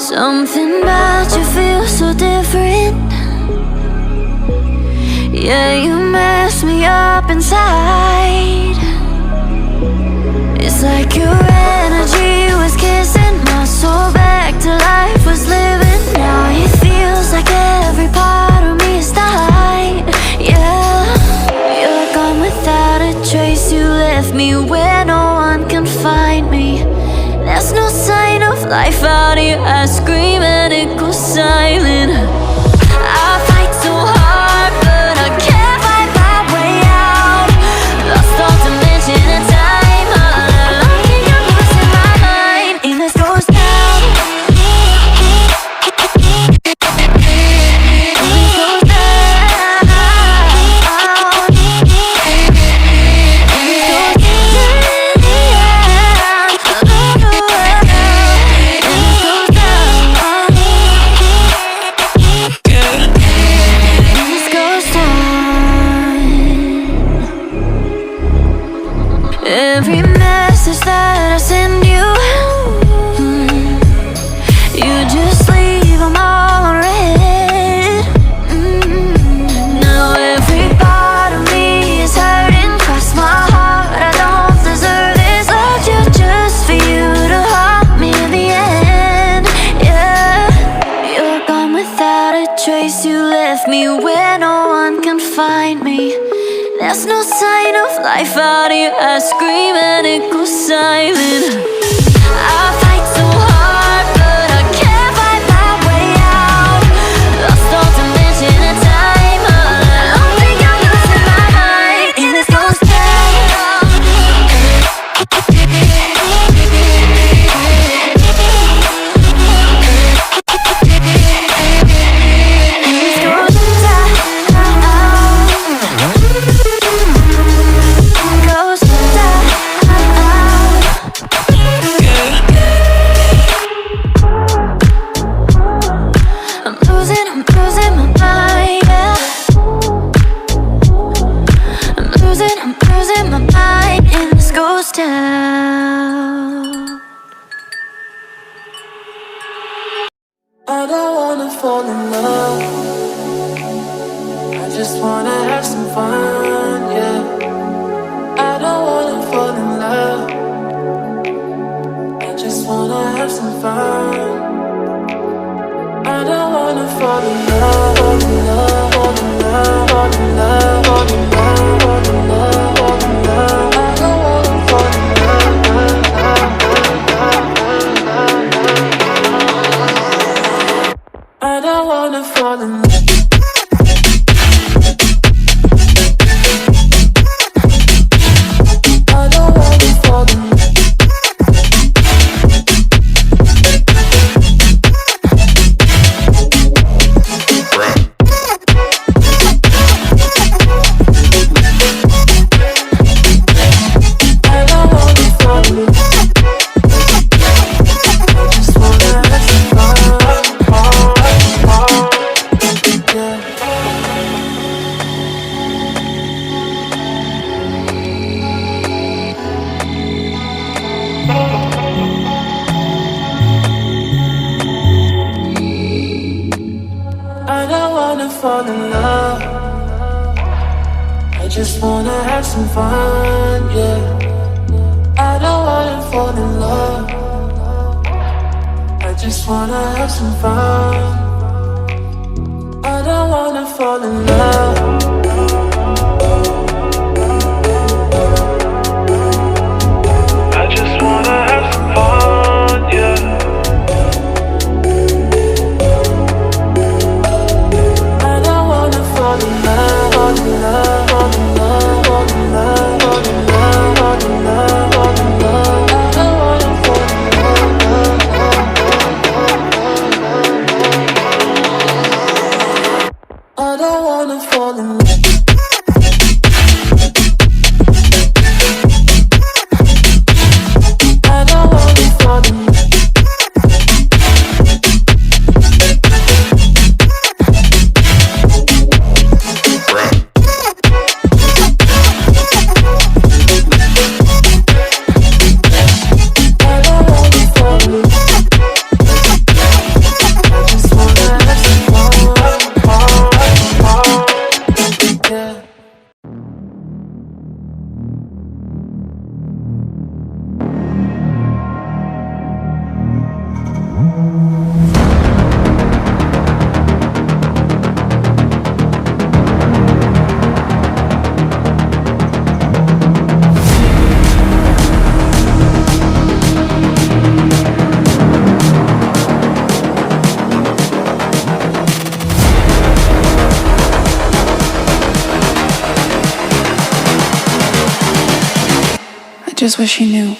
Something about you feels so different. Yeah, you mess me up inside. It's like your energy was kissing my soul back to life, was living. Now it feels like every part of me is died. Yeah, you're gone without a trace. You left me where no one can find me. There's no sign of life out here. I scream and it goes silent. I fight so hard, but I can't find my way out. Lost all dimension and time. I think I'm losing my mind. And this goes down. Every message that I send you, you just leave them all unread. Now every part of me is hurting. Cross my heart, I don't deserve this. Loved you just for you to haunt me in the end. Yeah, you're gone without a trace. You left me where no one can find me. There's no sign of life out here. I scream and it goes silent. I fight so hard, but I can't find my way out. Lost all dimension and time. I think I'm losing my mind. And this goes down. I don't wanna fall in love. I just wanna have some fun, yeah. I don't wanna fall in love. I just wanna have some fun. I don't wanna fall in love, fall in love, fall in love, fall in love, fall in love, fall in love, fall in love. I don't wanna fall in love. I don't wanna fall in love. I don't wanna fall in love. Fall in love. I just wanna have some fun, yeah. I don't wanna fall in love. I just wanna have some fun. I don't wanna fall in love. I just wanna have some fun, yeah. Fall in love, fall in love, fall in love, fall in love, fall in love, fall in love, fall in love. I don't wanna fall in love. I don't wanna fall in love. I just wish he knew.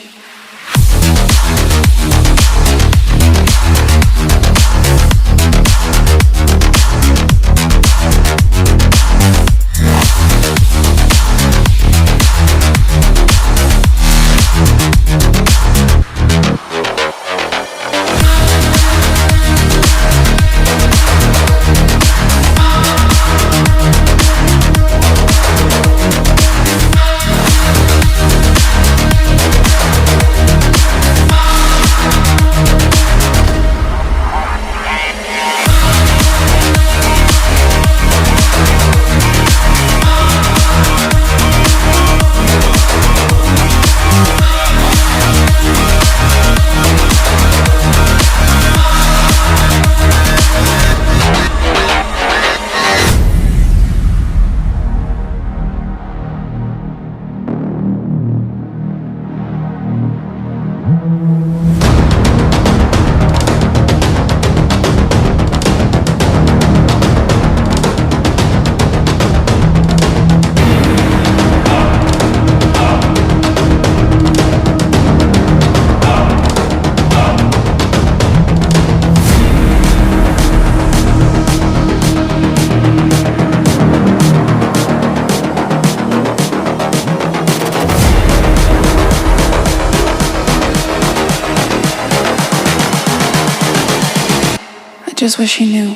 Just wish he knew.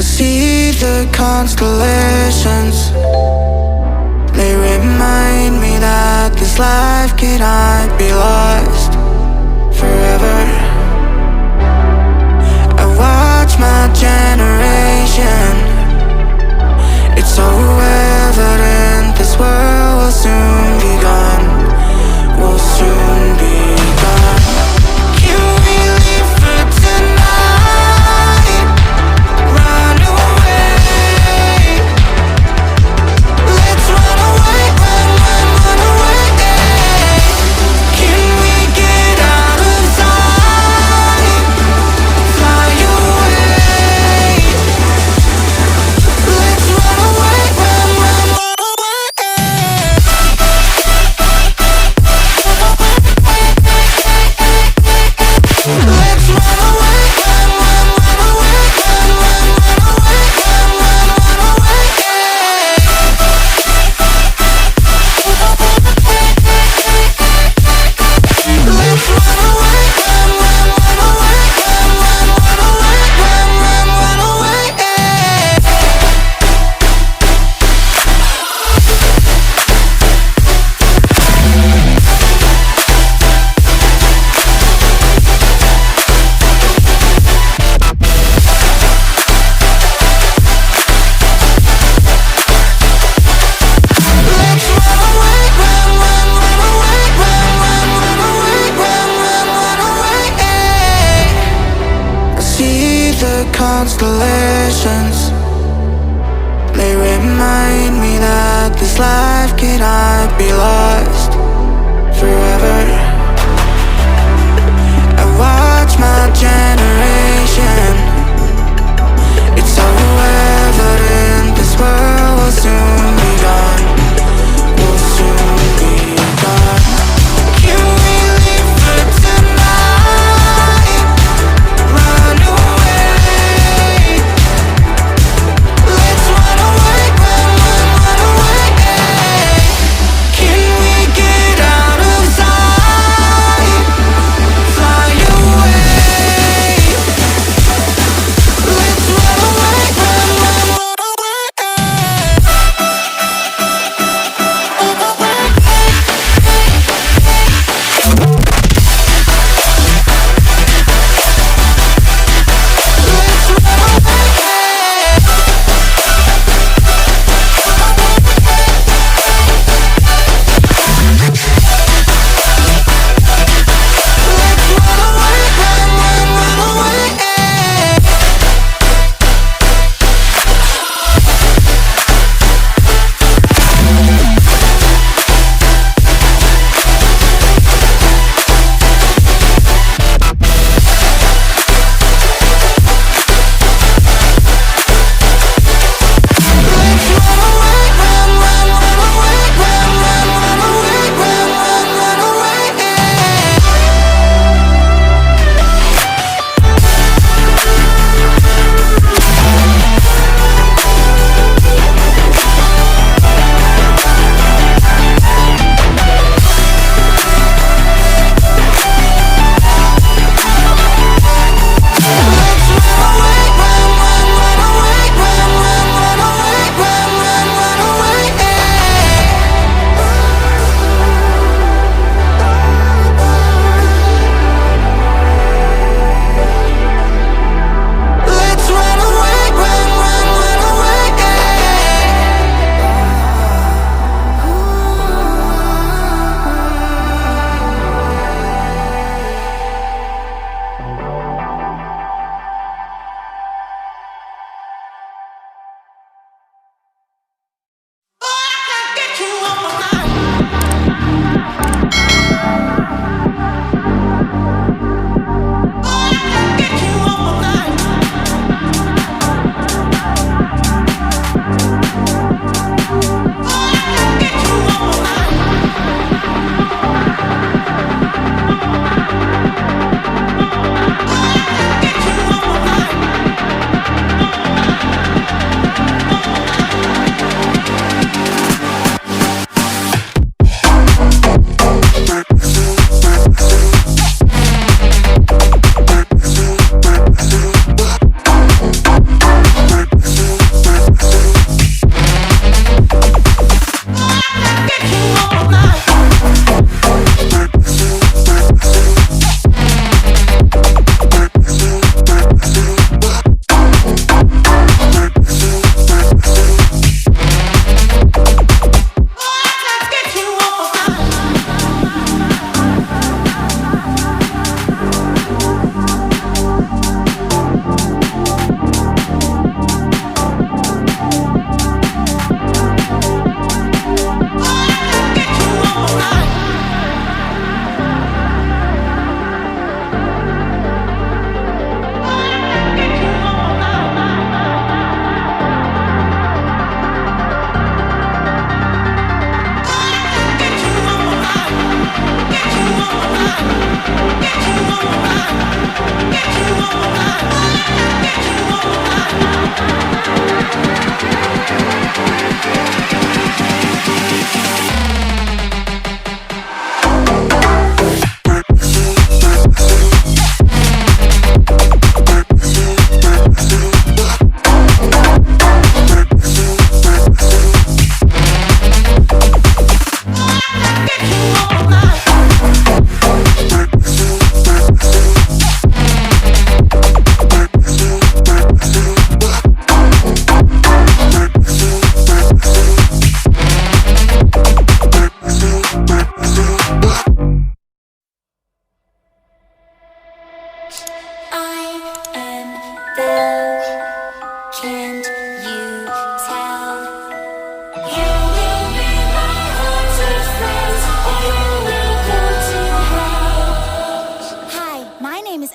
See the constellations, they remind me that this life cannot be lost forever. I watch my generation, it's so evident this world will soon be gone, will soon be gone. Can we leave for tonight? Run away. Let's run away, run away. Can we get out of sight? Fly away. Let's run away, run away. Let's run away, run away, run away, run away. Let's run away, run away, run away. Let's run away, run away, run away. I see the constellations, they remind me that this life cannot be lost forever. I watch my generation, it's so evident this world will soon be gone, will soon be gone. Can we leave for tonight? Run away.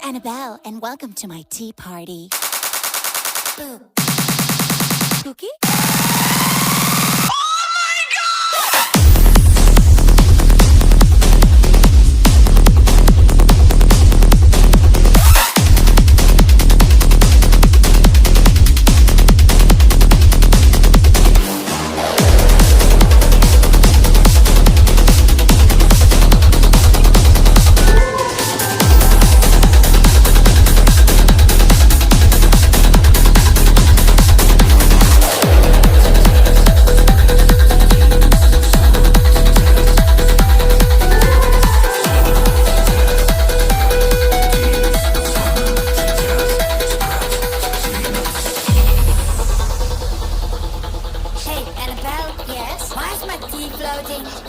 Annabelle, and welcome to my tea party. Boo. Spooky?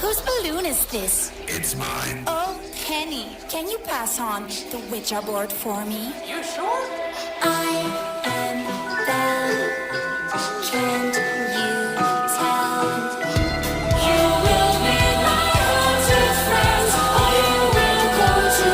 Whose balloon is this? It's mine. Oh, Penny, can you pass on the Ouija board for me? You sure?